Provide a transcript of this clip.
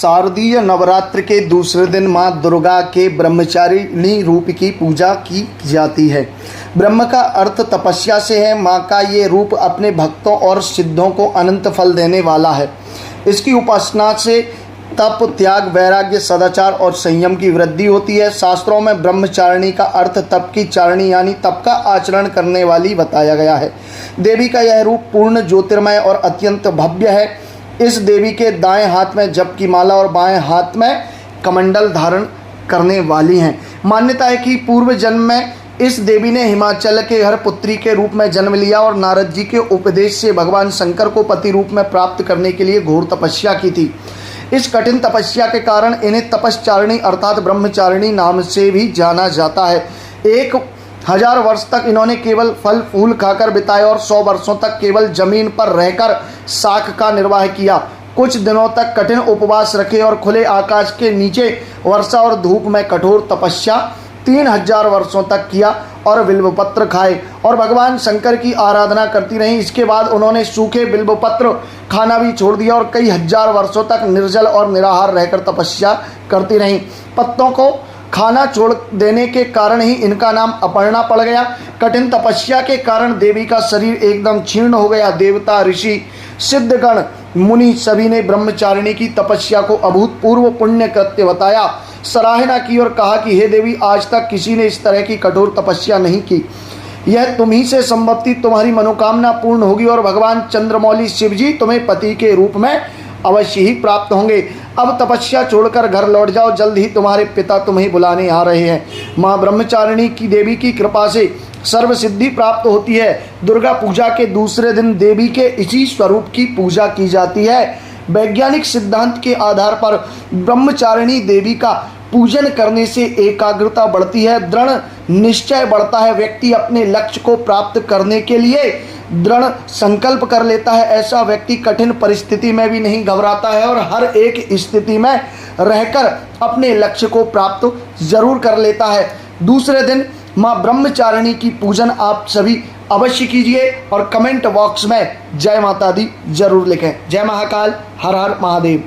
शारदीय नवरात्र के दूसरे दिन मां दुर्गा के ब्रह्मचारिणी रूप की पूजा की जाती है। ब्रह्म का अर्थ तपस्या से है। मां का ये रूप अपने भक्तों और सिद्धों को अनंत फल देने वाला है। इसकी उपासना से तप, त्याग, वैराग्य, सदाचार और संयम की वृद्धि होती है। शास्त्रों में ब्रह्मचारिणी का अर्थ तप की चारिणी यानी तप का आचरण करने वाली बताया गया है। देवी का यह रूप पूर्ण ज्योतिर्मय और अत्यंत भव्य है। इस देवी के दाएं हाथ में जप की माला और बाएं हाथ में कमंडल धारण करने वाली हैं। मान्यता है कि पूर्व जन्म में इस देवी ने हिमाचल के हर पुत्री के रूप में जन्म लिया और नारद जी के उपदेश से भगवान शंकर को पति रूप में प्राप्त करने के लिए घोर तपस्या की थी। इस कठिन तपस्या के कारण इन्हें तपश्चारिणी अर्थात ब्रह्मचारिणी नाम से भी जाना जाता है। 1000 वर्ष तक इन्होंने केवल फल फूल खाकर बिताए और 100 वर्षों तक केवल जमीन पर रहकर साख का निर्वाह किया। कुछ दिनों तक कठिन उपवास रखे और खुले आकाश के नीचे वर्षा और धूप में कठोर तपस्या 3000 वर्षों तक किया और बिल्वपत्र खाए और भगवान शंकर की आराधना करती रहीं। इसके बाद उन्होंने सूखे बिल्वपत्र खाना भी छोड़ दिया और कई हजार वर्षों तक निर्जल और निराहार रहकर तपस्या करती रहीं। पत्तों को खाना छोड़ देने के कारण ही इनका नाम अपर्णा पड़ गया। कठिन तपस्या के कारण देवी का शरीर एकदम क्षीण हो गया। देवता, ऋषि, सिद्धगण, मुनि सभी ने ब्रह्मचारिणी की तपस्या को अभूतपूर्व पुण्य कृत्य बताया, सराहना की और कहा कि हे देवी, आज तक किसी ने इस तरह की कठोर तपस्या नहीं की। यह तुम ही से संभव थी। तुम्हारी मनोकामना पूर्ण होगी और भगवान चंद्रमौली शिव जी तुम्हें पति के रूप में अवश्य ही प्राप्त होंगे। अब तपस्या छोड़कर घर लौट जाओ, जल्द ही तुम्हारे पिता तुम्हें बुलाने आ रहे हैं। माँ ब्रह्मचारिणी की देवी की कृपा से सर्व सिद्धि प्राप्त होती है। दुर्गा पूजा के दूसरे दिन देवी के इसी स्वरूप की पूजा की जाती है। वैज्ञानिक सिद्धांत के आधार पर ब्रह्मचारिणी देवी का पूजन करने से एकाग्रता बढ़ती है, दृढ़ निश्चय बढ़ता है। व्यक्ति अपने लक्ष्य को प्राप्त करने के लिए दृढ़ संकल्प कर लेता है। ऐसा व्यक्ति कठिन परिस्थिति में भी नहीं घबराता है और हर एक स्थिति में रहकर अपने लक्ष्य को प्राप्त जरूर कर लेता है। दूसरे दिन माँ ब्रह्मचारिणी की पूजन आप सभी अवश्य कीजिए और कमेंट बॉक्स में जय माता दी जरूर लिखें। जय महाकाल, हर हर महादेव।